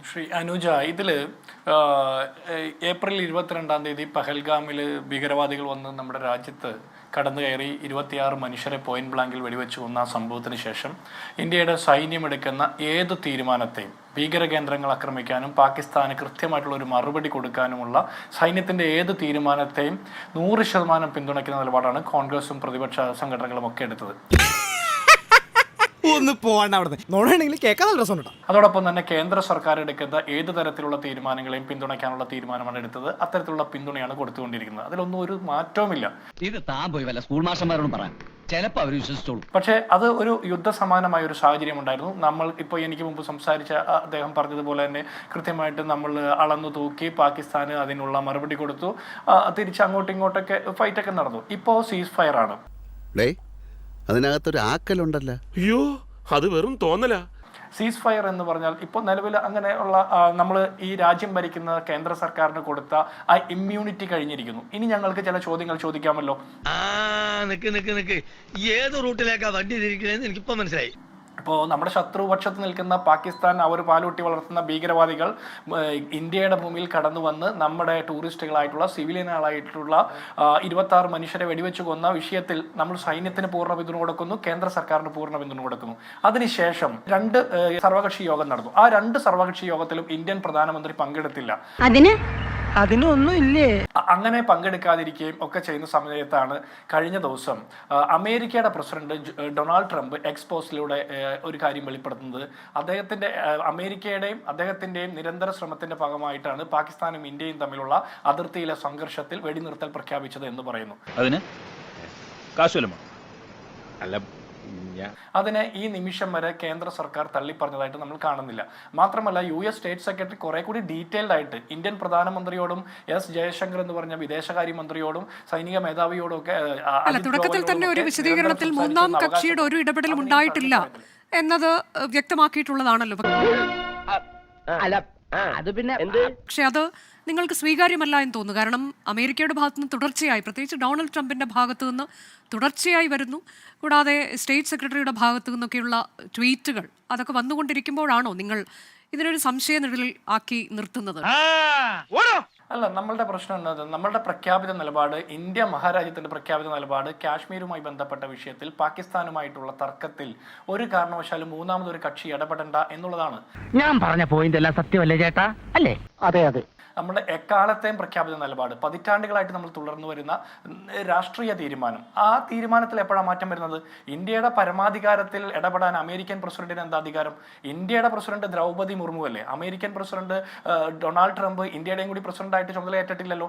ശ്രീ അനുജ, ഇതിൽ ഏപ്രിൽ 22 പഹൽഗാമിൽ ഭീകരവാദികൾ വന്ന് നമ്മുടെ രാജ്യത്ത് കടന്നു കയറി 26 മനുഷ്യരെ പോയിന്റ് ബ്ലാങ്കിൽ വെടിവെച്ച് കൊന്ന സംഭവത്തിന് ശേഷം ഇന്ത്യയുടെ സൈന്യം എടുക്കുന്ന ഏത് തീരുമാനത്തെയും ഭീകര കേന്ദ്രങ്ങൾ ആക്രമിക്കാനും പാകിസ്ഥാന് കൃത്യമായിട്ടുള്ള ഒരു മറുപടി കൊടുക്കാനുമുള്ള സൈന്യത്തിൻ്റെ ഏത് തീരുമാനത്തെയും 100% പിന്തുണയ്ക്കുന്ന നിലപാടാണ് കോൺഗ്രസും പ്രതിപക്ഷ സംഘടനകളും ഒക്കെ എടുത്തത്. ഒന്ന് പോകണ്ട അവിടെ നോണെങ്കിൽ കേൾക്കാൻ നല്ല രസമുണ്ട്. അതോടൊപ്പം തന്നെ കേന്ദ്ര സർക്കാർ എടുക്കുന്ന ഏത് തരത്തിലുള്ള തീരുമാനങ്ങളെയും പിന്തുണയ്ക്കാനുള്ള തീരുമാനമാണ് എടുത്തത്. അത്തരത്തിലുള്ള പിന്തുണയാണ് കൊടുത്തുകൊണ്ടിരിക്കുന്നത്. അതിലൊന്നും ഒരു മാറ്റവുമില്ല. ഇത് താൻ പോയി വല്ല സ്കൂൾ മാസ്റ്റർമാരോടും പറയാം, ചിലപ്പോൾ അവർ വിശ്വസിച്ചോളൂ. പക്ഷേ അത് ഒരു യുദ്ധസമാനമായ ഒരു സാഹചര്യം ഉണ്ടായിരുന്നു. നമ്മൾ ഇപ്പോൾ എനിക്ക് മുമ്പ് സംസാരിച്ച അദ്ദേഹം പറഞ്ഞതുപോലെ തന്നെ കൃത്യമായിട്ട് നമ്മൾ അളന്നു തൂക്കി പാകിസ്ഥാന് അതിനുള്ള മറുപടി കൊടുത്തു. തിരിച്ച് അങ്ങോട്ടും ഇങ്ങോട്ടൊക്കെ ഫൈറ്റൊക്കെ നടന്നു. ഇപ്പോൾ സീസ് ഫയർ ആണ്. അതിനകത്തൊരു ആക്കലുണ്ടല്ലോ. അയ്യോ, അത് വെറും തോന്നല. സീസ് ഫയർ എന്ന് പറഞ്ഞാൽ ഇപ്പോൾ നിലവിൽ അങ്ങനെയുള്ള നമ്മൾ ഈ രാജ്യം ഭരിക്കുന്ന കേന്ദ്ര സർക്കാരിന് കൊടുത്ത ആ ഇമ്മ്യൂണിറ്റി കഴിഞ്ഞിരിക്കുന്നു. ഇനി ഞങ്ങൾക്ക് ചില ചോദ്യങ്ങൾ ചോദിക്കാമല്ലോ. നിക്ക് ഏത് റൂട്ടിലേക്കാ വണ്ടി തിരിക്കണേന്ന് എനിക്കിപ്പോ മനസ്സിലായി. ഇപ്പോൾ നമ്മുടെ ശത്രുപക്ഷത്ത് നിൽക്കുന്ന പാകിസ്ഥാൻ അവർ പാലൂട്ടി വളർത്തുന്ന ഭീകരവാദികൾ ഇന്ത്യയുടെ ഭൂമിയിൽ കടന്നു വന്ന് നമ്മുടെ ടൂറിസ്റ്റുകളായിട്ടുള്ള സിവിലിയനുകളായിട്ടുള്ള 26 മനുഷ്യരെ വെടിവെച്ച് കൊന്ന വിഷയത്തിൽ നമ്മൾ സൈന്യത്തിന് പൂർണ്ണ പിന്തുണ കൊടുക്കുന്നു, കേന്ദ്ര സർക്കാരിന് പൂർണ്ണ പിന്തുണ കൊടുക്കുന്നു. അതിനുശേഷം 2 സർവകക്ഷി യോഗം നടന്നു. ആ 2 സർവകക്ഷി യോഗത്തിലും ഇന്ത്യൻ പ്രധാനമന്ത്രി പങ്കെടുത്തില്ല. അതിനൊന്നും ഇല്ലേ? അങ്ങനെ പങ്കെടുക്കാതിരിക്കുകയും ഒക്കെ ചെയ്യുന്ന സമയത്താണ് കഴിഞ്ഞ ദിവസം അമേരിക്കയുടെ പ്രസിഡന്റ് ഡൊണാൾഡ് ട്രംപ് എക്സ്പോസിലൂടെ ഒരു കാര്യം വെളിപ്പെടുത്തുന്നത്. അമേരിക്കയുടെയും അദ്ദേഹത്തിന്റെയും നിരന്തര ശ്രമത്തിന്റെ ഭാഗമായിട്ടാണ് പാകിസ്ഥാനും ഇന്ത്യയും തമ്മിലുള്ള അതിർത്തിയിലെ സംഘർഷത്തിൽ വെടിനിർത്തൽ പ്രഖ്യാപിച്ചത് എന്ന് പറയുന്നു. അതിനെ ഈ നിമിഷം വരെ കേന്ദ്ര സർക്കാർ തള്ളിപ്പറഞ്ഞതായിട്ട് നമ്മൾ കാണുന്നില്ല. മാത്രമല്ല US സ്റ്റേറ്റ് സെക്രട്ടറി കുറെ കൂടി ഡീറ്റെയിൽഡ് ആയിട്ട് ഇന്ത്യൻ പ്രധാനമന്ത്രിയോടും ജയശങ്കർ എന്ന് പറഞ്ഞ വിദേശകാര്യമന്ത്രിയോടും സൈനിക മേധാവിയോടും ഒക്കെ തുടക്കത്തിൽ തന്നെ ഒരു വിശദീകരണത്തിൽ മൂന്നാം കക്ഷിയുടെ ഒരു ഇടപെടലും ഉണ്ടായിട്ടില്ല എന്നത് വ്യക്തമാക്കിയിട്ടുള്ളതാണല്ലോ. പക്ഷെ അത് നിങ്ങൾക്ക് സ്വീകാര്യമല്ല എന്ന് തോന്നുന്നു. കാരണം അമേരിക്കയുടെ ഭാഗത്തു നിന്ന് തുടർച്ചയായി, പ്രത്യേകിച്ച് ഡൊണാൾഡ് ട്രംപിന്റെ ഭാഗത്തു നിന്ന് തുടർച്ചയായി വരുന്നു. കൂടാതെ സ്റ്റേറ്റ് സെക്രട്ടറിയുടെ ഭാഗത്തു നിന്നൊക്കെയുള്ള ട്വീറ്റുകൾ അതൊക്കെ വന്നുകൊണ്ടിരിക്കുമ്പോഴാണോ നിങ്ങൾ ഇതിനൊരു സംശയനിഴലിൽ ആക്കി നിർത്തുന്നത്? അല്ല, നമ്മളുടെ പ്രശ്നം എന്നത് നമ്മളുടെ പ്രഖ്യാപിത നിലപാട്, ഇന്ത്യ മഹാരാജ്യത്തിന്റെ പ്രഖ്യാപിത നിലപാട് കാശ്മീരുമായി ബന്ധപ്പെട്ട വിഷയത്തിൽ പാകിസ്ഥാനുമായിട്ടുള്ള തർക്കത്തിൽ ഒരു കാരണവശാലും മൂന്നാമതൊരു കക്ഷി ഇടപെടണ്ട എന്നുള്ളതാണ്. ഞാൻ പറഞ്ഞ പോയിന്റ് എല്ലാം സത്യമല്ലേ ചേട്ടാ? അല്ലേ? അതെ. നമ്മുടെ എക്കാലത്തെയും പ്രഖ്യാപിത നിലപാട്, പതിറ്റാണ്ടുകളായിട്ട് നമ്മൾ തുടർന്നു വരുന്ന രാഷ്ട്രീയ തീരുമാനം. ആ തീരുമാനത്തിൽ എപ്പോഴാണ് മാറ്റം വരുന്നത്? ഇന്ത്യയുടെ പരമാധികാരത്തിൽ ഇടപെടാൻ അമേരിക്കൻ പ്രസിഡന്റിന് എന്താ അധികാരം? ഇന്ത്യയുടെ പ്രസിഡന്റ് ദ്രൗപദി മുർമു അല്ലേ? അമേരിക്കൻ പ്രസിഡന്റ് ഡൊണാൾഡ് ട്രംപ് ഇന്ത്യയുടെയും കൂടി പ്രസിഡന്റ് ആയിട്ട് ചുമതലയേറ്റിട്ടില്ലല്ലോ.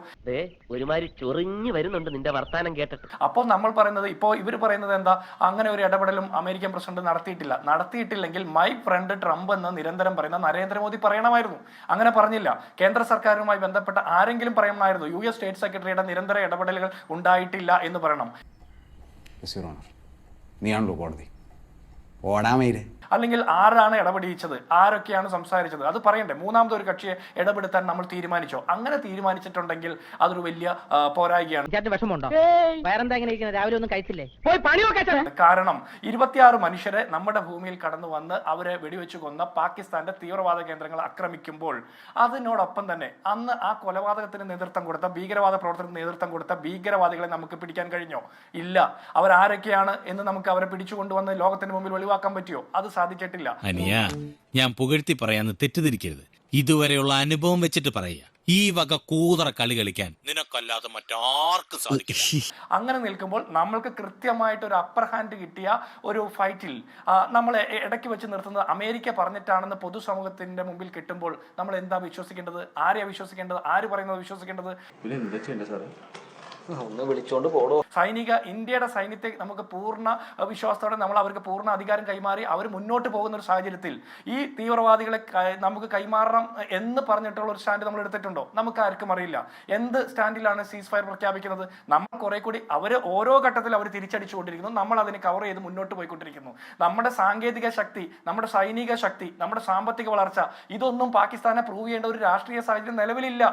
ഒരുമാതിരി ചൊറിഞ്ഞു വരുന്നുണ്ട് നിന്റെ വർത്താനം കേട്ടിട്ട്. അപ്പോൾ നമ്മൾ പറയുന്നത്, ഇപ്പോൾ ഇവർ പറയുന്നത് എന്താ? അങ്ങനെ ഒരു ഇടപെടലും അമേരിക്കൻ പ്രസിഡന്റ് നടത്തിയിട്ടില്ലെങ്കിൽ മൈ ഫ്രണ്ട് ട്രംപ് എന്ന് നിരന്തരം പറയുന്ന നരേന്ദ്രമോദി പറയണമായിരുന്നു. അങ്ങനെ പറഞ്ഞില്ല. കേന്ദ്ര സർക്കാർ ുമായി ബന്ധപ്പെട്ട ആരെങ്കിലും പറയണമായിരുന്നു US സ്റ്റേറ്റ് സെക്രട്ടറിയുടെ നിരന്തര ഇടപെടലുകൾ ഉണ്ടായിട്ടില്ല എന്ന് പറയണം. അല്ലെങ്കിൽ ആരാണ് ഇടപെടിച്ചത്, ആരൊക്കെയാണ് സംസാരിച്ചത്, അത് പറയണ്ടേ? മൂന്നാമതൊരു കക്ഷിയെ ഇടപെടുത്താൻ നമ്മൾ തീരുമാനിച്ചോ? അങ്ങനെ തീരുമാനിച്ചിട്ടുണ്ടെങ്കിൽ അതൊരു വലിയ പോരായ്കയാണ്. കാരണം 26 മനുഷ്യരെ നമ്മുടെ ഭൂമിയിൽ കടന്നു വന്ന് അവരെ വെടിവെച്ച് കൊന്ന പാകിസ്ഥാന്റെ തീവ്രവാദ കേന്ദ്രങ്ങൾ ആക്രമിക്കുമ്പോൾ അതിനോടൊപ്പം തന്നെ അന്ന് ആ കൊലപാതകത്തിന് നേതൃത്വം കൊടുത്ത, ഭീകരവാദ പ്രവർത്തനത്തിന് നേതൃത്വം കൊടുത്ത ഭീകരവാദികളെ നമുക്ക് പിടിക്കാൻ കഴിഞ്ഞോ? ഇല്ല. അവരാരൊക്കെയാണ് എന്ന് നമുക്ക് അവരെ പിടിച്ചുകൊണ്ടുവന്ന് ലോകത്തിന് മുമ്പിൽ വെളിവാക്കാൻ പറ്റിയോ? അത് സാധിച്ചിട്ടില്ല. അനിയാ, ഞാൻ പുകഴ്ത്തി പറയാന്ന് തെറ്റിദ്ധരിക്കരുത്. ഇതുവരെയുള്ള അനുഭവം വെച്ചിട്ട് പറയുക. ഈ വക കൂതറ കളി കളിക്കാൻ നിനക്കല്ലാതെ മറ്റാർക്കും സാധിക്കില്ല. അങ്ങനെ നിൽക്കുമ്പോൾ നമ്മൾക്ക് കൃത്യമായിട്ട് ഒരു അപ്പർ ഹാൻഡ് കിട്ടിയ ഒരു ഫൈറ്റിൽ നമ്മൾ ഇടയ്ക്ക് വെച്ച് നിർത്തുന്നത് അമേരിക്ക പറഞ്ഞിട്ടാണെന്ന് പൊതുസമൂഹത്തിന്റെ മുമ്പിൽ കിട്ടുമ്പോൾ നമ്മൾ എന്താ വിശ്വസിക്കേണ്ടത്? ആരെയാ വിശ്വസിക്കേണ്ടത്? ആര് പറയുന്നത് വിശ്വസിക്കേണ്ടത്? ഒന്ന് വിളിച്ചോണ്ട് പോടോ. ഇന്ത്യയുടെ സൈന്യത്തെ നമുക്ക് പൂർണ്ണ വിശ്വാസത്തോടെ നമ്മൾ അവർക്ക് പൂർണ്ണ അധികാരം കൈമാറി അവർ മുന്നോട്ട് പോകുന്ന ഒരു സാഹചര്യത്തിൽ ഈ തീവ്രവാദികളെ നമുക്ക് കൈമാറണം എന്ന് പറഞ്ഞിട്ടുള്ള ഒരു സ്റ്റാൻഡ് നമ്മൾ എടുത്തിട്ടുണ്ടോ? നമുക്ക് ആർക്കും അറിയില്ല. എന്ത് സ്റ്റാൻഡിലാണ് സീസ് ഫയർ പ്രഖ്യാപിക്കുന്നത്? നമ്മൾ കുറെ കൂടി ഓരോ ഘട്ടത്തിൽ അവർ തിരിച്ചടിച്ചുകൊണ്ടിരിക്കുന്നു. നമ്മൾ അതിനെ കവർ ചെയ്ത് മുന്നോട്ട് പോയിക്കൊണ്ടിരിക്കുന്നു. നമ്മുടെ സാങ്കേതിക ശക്തി, നമ്മുടെ സൈനിക ശക്തി, നമ്മുടെ സാമ്പത്തിക വളർച്ച, ഇതൊന്നും പാകിസ്ഥാനെ പ്രൂവ് ചെയ്യേണ്ട ഒരു രാഷ്ട്രീയ സാഹചര്യം നിലവിലില്ല.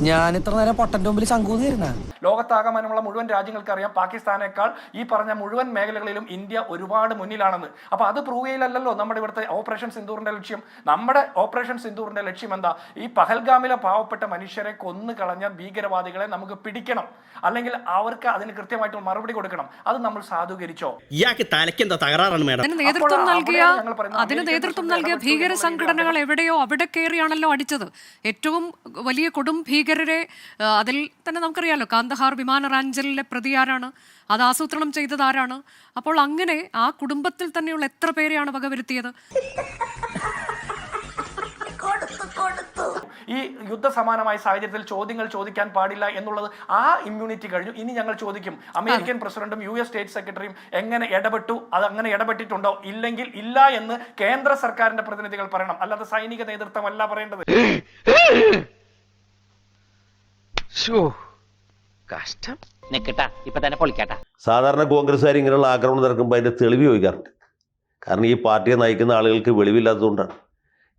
ഞാൻ ഇത്ര നേരം പൊട്ടന്റെ മുമ്പിൽ ശങ്കൂന്നിരുന്ന ലോകത്താകമാനമുള്ള മുഴുവൻ രാജ്യങ്ങൾക്ക് അറിയാം പാകിസ്ഥാനേക്കാൾ ഈ പറഞ്ഞ മുഴുവൻ മേഖലകളിലും ഇന്ത്യ ഒരുപാട് മുന്നിലാണെന്ന്. അപ്പൊ അത് പ്രൂവ് ചെയ്യലല്ലോ നമ്മുടെ ഇവിടുത്തെ ഓപ്പറേഷൻ സിന്ദൂറിന്റെ ലക്ഷ്യം. നമ്മുടെ ഓപ്പറേഷൻ സിന്ദൂറിന്റെ ലക്ഷ്യം എന്താ? ഈ പഹൽഗാമിലെ പാവപ്പെട്ട മനുഷ്യരെ കൊന്നു കളഞ്ഞ ഭീകരവാദികളെ നമുക്ക് പിടിക്കണം, അല്ലെങ്കിൽ അവർക്ക് അതിന് കൃത്യമായിട്ട് മറുപടി കൊടുക്കണം. അത് നമ്മൾ സാധൂകരിച്ചോ? ഇയാൾക്ക് തലയ്ക്കെന്താ തകരാറാണ് മേഡം? അതിന് നേതൃത്വം നൽകിയ ഭീകര സംഘടനകൾ എവിടെയോ അവിടെ കയറിയാണല്ലോ അടിച്ചത്. ഏറ്റവും വലിയ കൊടും ഭീകരരെ അതിൽ തന്നെ നമുക്കറിയാലോ, കാന്തഹാർ വിമാനറാഞ്ചലിലെ പ്രതി ആരാണ്, അത് ആസൂത്രണം ചെയ്തത് ആരാണ്? അപ്പോൾ അങ്ങനെ ആ കുടുംബത്തിൽ തന്നെയുള്ള എത്ര പേരെയാണ് വകവരുത്തിയത്? ഈ യുദ്ധസമാനമായ സാഹചര്യത്തിൽ ചോദ്യങ്ങൾ ചോദിക്കാൻ പാടില്ല എന്നുള്ളത് ആ ഇമ്മ്യൂണിറ്റി കഴിഞ്ഞു. ഇനി ഞങ്ങൾ ചോദിക്കും, അമേരിക്കൻ പ്രസിഡന്റും US സ്റ്റേറ്റ് സെക്രട്ടറിയും എങ്ങനെ ഇടപെട്ടു, അത് അങ്ങനെ ഇടപെട്ടിട്ടുണ്ടോ? ഇല്ലെങ്കിൽ ഇല്ല എന്ന് കേന്ദ്ര സർക്കാരിന്റെ പ്രതിനിധികൾ പറയണം, അല്ലാതെ സൈനിക നേതൃത്വമല്ല പറയേണ്ടത്. കഷ്ടം നിക്കട്ടാ, ഇപ്പൊ തന്നെ പൊളിക്കട്ടാ. സാധാരണ കോൺഗ്രസ്സുകാർ ഇങ്ങനെയുള്ള ആക്രമണം നടക്കുമ്പോൾ അതിൻ്റെ തെളിവ് ചോദിക്കാറുണ്ട്. കാരണം ഈ പാർട്ടിയെ നയിക്കുന്ന ആളുകൾക്ക് വെളിവില്ലാത്തതുകൊണ്ടാണ്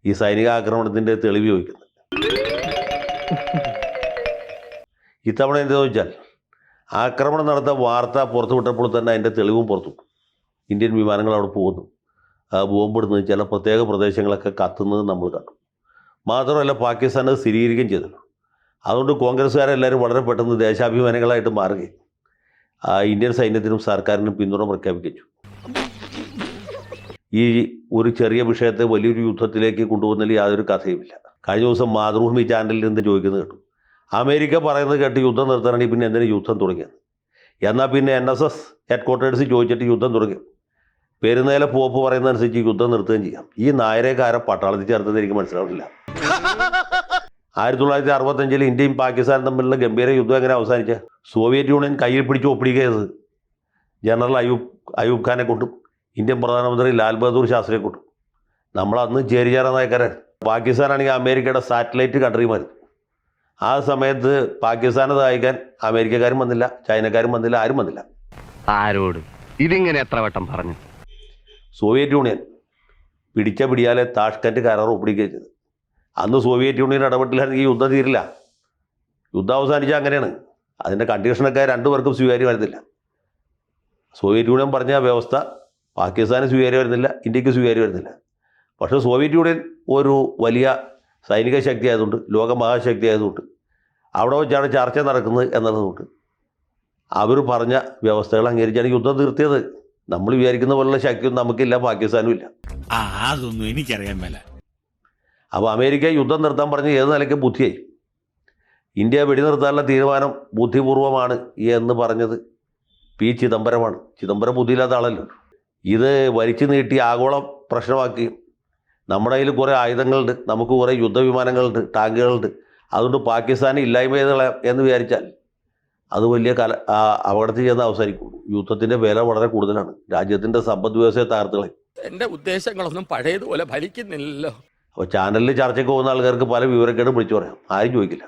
ഈ സൈനിക ആക്രമണത്തിൻ്റെ തെളിവ് ചോദിക്കുന്നത്. ഇത്തവണ എന്താണെന്ന് വെച്ചാൽ ആക്രമണം നടത്ത വാർത്ത പുറത്തു വിട്ടപ്പോൾ തന്നെ അതിൻ്റെ തെളിവും പുറത്തു. ഇന്ത്യൻ വിമാനങ്ങൾ അവിടെ പോകുന്നു, ബോംബിടുന്നത്, ചില പ്രത്യേക പ്രദേശങ്ങളൊക്കെ കത്തുന്നത് നമ്മൾ കണ്ടു. മാത്രമല്ല പാകിസ്ഥാൻ അത് സ്ഥിരീകരിക്കുകയും ചെയ്തല്ലോ. അതുകൊണ്ട് കോൺഗ്രസ്സുകാരെല്ലാവരും വളരെ പെട്ടെന്ന് ദേശാഭിമാനികളായിട്ട് മാറുകയും ഇന്ത്യൻ സൈന്യത്തിനും സർക്കാരിനും പിന്തുണ പ്രഖ്യാപിച്ചു. ഈ ഒരു ചെറിയ വിഷയത്തെ വലിയൊരു യുദ്ധത്തിലേക്ക് കൊണ്ടുപോകുന്നതിൽ യാതൊരു കഥയുമില്ല. കഴിഞ്ഞ ദിവസം മാതൃഭൂമി ചാനലിൽ നിന്ന് ചോദിക്കുന്നത് കേട്ടു, അമേരിക്ക പറയുന്നത് കേട്ട് യുദ്ധം നിർത്തണമെങ്കിൽ പിന്നെ എന്തിനു യുദ്ധം തുടങ്ങിയത്? എന്നാൽ പിന്നെ NSS ഹെഡ്ക്വാർട്ടേഴ്സ് ചോദിച്ചിട്ട് യുദ്ധം തുടങ്ങി. പെരുന്നേലെ പോപ്പ് പറയുന്നതനുസരിച്ച് യുദ്ധം നിർത്തുകയും ചെയ്യാം. ഈ നായരേക്കാരെ പട്ടാളത്തിൽ ചേർത്തത് എനിക്ക് മനസ്സിലാവില്ല. 1965 ഇന്ത്യയും പാകിസ്ഥാനും തമ്മിലുള്ള ഗംഭീര യുദ്ധം എങ്ങനെ അവസാനിച്ച? സോവിയറ്റ് യൂണിയൻ കയ്യിൽ പിടിച്ച് ഒപ്പിടിക്കുക ചെയ്തത് ജനറൽ അയൂബ് ഖാനെ കൊണ്ടും ഇന്ത്യൻ പ്രധാനമന്ത്രി ലാൽ ബഹദൂർ ശാസ്ത്രിയെ കൊണ്ടും. നമ്മളന്ന് ചേരിചേര നായക്കാരൻ. പാകിസ്ഥാനാണെങ്കിൽ അമേരിക്കയുടെ സാറ്റലൈറ്റ് കൺട്രിമായിരുന്നു. ആ സമയത്ത് പാകിസ്ഥാനെ സഹായിക്കാൻ അമേരിക്കക്കാരും വന്നില്ല, ചൈനക്കാരും വന്നില്ല, ആരും വന്നില്ല. ആരോട് ഇതിങ്ങനെ എത്ര വട്ടം പറഞ്ഞു? സോവിയറ്റ് യൂണിയൻ പിടിച്ച പിടിയാലെ താഷ്കന്റ് കരാർ ഒപ്പിടിക്കുകയും ചെയ്തത്. അന്ന് സോവിയറ്റ് യൂണിയൻ ഇടപെട്ടില്ലായിരുന്നെങ്കിൽ യുദ്ധം തീരില്ല. യുദ്ധം അവസാനിച്ചാൽ അങ്ങനെയാണ്. അതിൻ്റെ കണ്ടീഷനൊക്കെ രണ്ടുപേർക്കും സ്വീകാര്യമായിരുന്നില്ല. സോവിയറ്റ് യൂണിയൻ പറഞ്ഞ വ്യവസ്ഥ പാകിസ്ഥാന് സ്വീകാര്യമായിരുന്നില്ല, ഇന്ത്യക്ക് സ്വീകാര്യമായിരുന്നില്ല. പക്ഷേ സോവിയറ്റ് യൂണിയൻ ഒരു വലിയ സൈനിക ശക്തി ആയതുകൊണ്ട്, ലോക മഹാശക്തി ആയതുകൊണ്ട്, അവിടെ വെച്ചാണ് ചർച്ച നടക്കുന്നത് എന്നതുകൊണ്ട് അവർ പറഞ്ഞ വ്യവസ്ഥകൾ അംഗീകരിച്ചാണ് യുദ്ധം തീർത്തിയത്. നമ്മൾ വിചാരിക്കുന്ന പോലുള്ള ശക്തിയൊന്നും നമുക്കില്ല, പാകിസ്ഥാനും ഇല്ല. അതൊന്നും എനിക്കറിയാൻ മേല. അപ്പോൾ അമേരിക്ക യുദ്ധം നിർത്താൻ പറഞ്ഞ് ഏത് നിലയ്ക്ക് ബുദ്ധിയായി. ഇന്ത്യ വെടിനിർത്താനുള്ള തീരുമാനം ബുദ്ധിപൂർവമാണ് എന്ന് പറഞ്ഞത് P. ചിദംബരമാണ്. ചിദംബരം ബുദ്ധിയില്ലാത്ത ആളല്ലോ. ഇത് വലിച്ചു നീട്ടി ആഗോള പ്രശ്നമാക്കുകയും നമ്മുടെ കയ്യിൽ കുറേ ആയുധങ്ങളുണ്ട്, നമുക്ക് കുറേ യുദ്ധവിമാനങ്ങളുണ്ട്, ടാങ്കുകളുണ്ട്, അതുകൊണ്ട് പാകിസ്ഥാനെ ഇല്ലായ്മ എന്ന് വിചാരിച്ചാൽ അത് വലിയ അപകടത്തിൽ ചെന്ന് അവസാനിക്കും. യുദ്ധത്തിൻ്റെ വില വളരെ കൂടുതലാണ്. രാജ്യത്തിൻ്റെ സമ്പദ് വ്യവസ്ഥയെ തകർത്തുകളയും. എന്റെ ഉദ്ദേശങ്ങളൊന്നും പഴയതുപോലെ ഫലിക്കുന്നില്ലല്ലോ. അപ്പോൾ ചാനലിൽ ചർച്ചയ്ക്ക് പോകുന്ന ആൾക്കാർക്ക് പല വിവരക്കേടും വിളിച്ചു പറയാം, ആരും ചോദിക്കില്ല.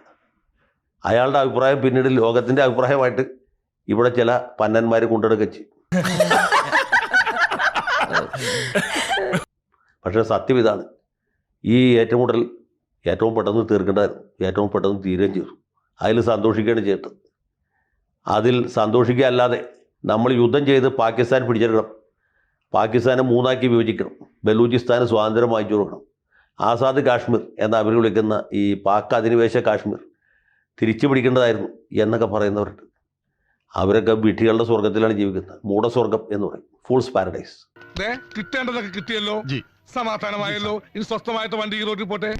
അയാളുടെ അഭിപ്രായം പിന്നീട് ലോകത്തിൻ്റെ അഭിപ്രായമായിട്ട് ഇവിടെ ചില പന്നന്മാർ കൊണ്ടെടുക്കുക ചെയ്യും. പക്ഷേ സത്യം ഇതാണ്, ഈ ഏറ്റുമുട്ടൽ ഏറ്റവും പെട്ടെന്ന് തീർക്കേണ്ടതായിരുന്നു, ഏറ്റവും പെട്ടെന്ന് തീരുകയും ചെയ്തു. അതിൽ സന്തോഷിക്കുകയാണ് ചെയ്തത്. അതിൽ സന്തോഷിക്കുക അല്ലാതെ നമ്മൾ യുദ്ധം ചെയ്ത് പാകിസ്ഥാൻ പിടിച്ചെടുക്കണം, പാകിസ്ഥാനെ മൂന്നാക്കി വിഭജിക്കണം, ബലൂചിസ്ഥാന് സ്വാതന്ത്ര്യം വാങ്ങിച്ചു കൊടുക്കണം, ആസാദ് കാശ്മീർ എന്ന് അവർ വിളിക്കുന്ന ഈ പാക് അധിനിവേശ കാശ്മീർ തിരിച്ചു പിടിക്കേണ്ടതായിരുന്നു എന്നൊക്കെ പറയുന്നവരുണ്ട്. അവരൊക്കെ വിഡ്ഢികളുടെ സ്വർഗത്തിലാണ് ജീവിക്കുന്നത്. മൂഢസ്വർഗം എന്ന് പറയും, ഫൂൾസ് പാരഡൈസ്. കിട്ടേണ്ടതൊക്കെ കിട്ടിയല്ലോ, സമാധാനമായല്ലോ. ഇനി സ്വസ്ഥമായിട്ട് വണ്ടി റോഡിൽ പോട്ടെ.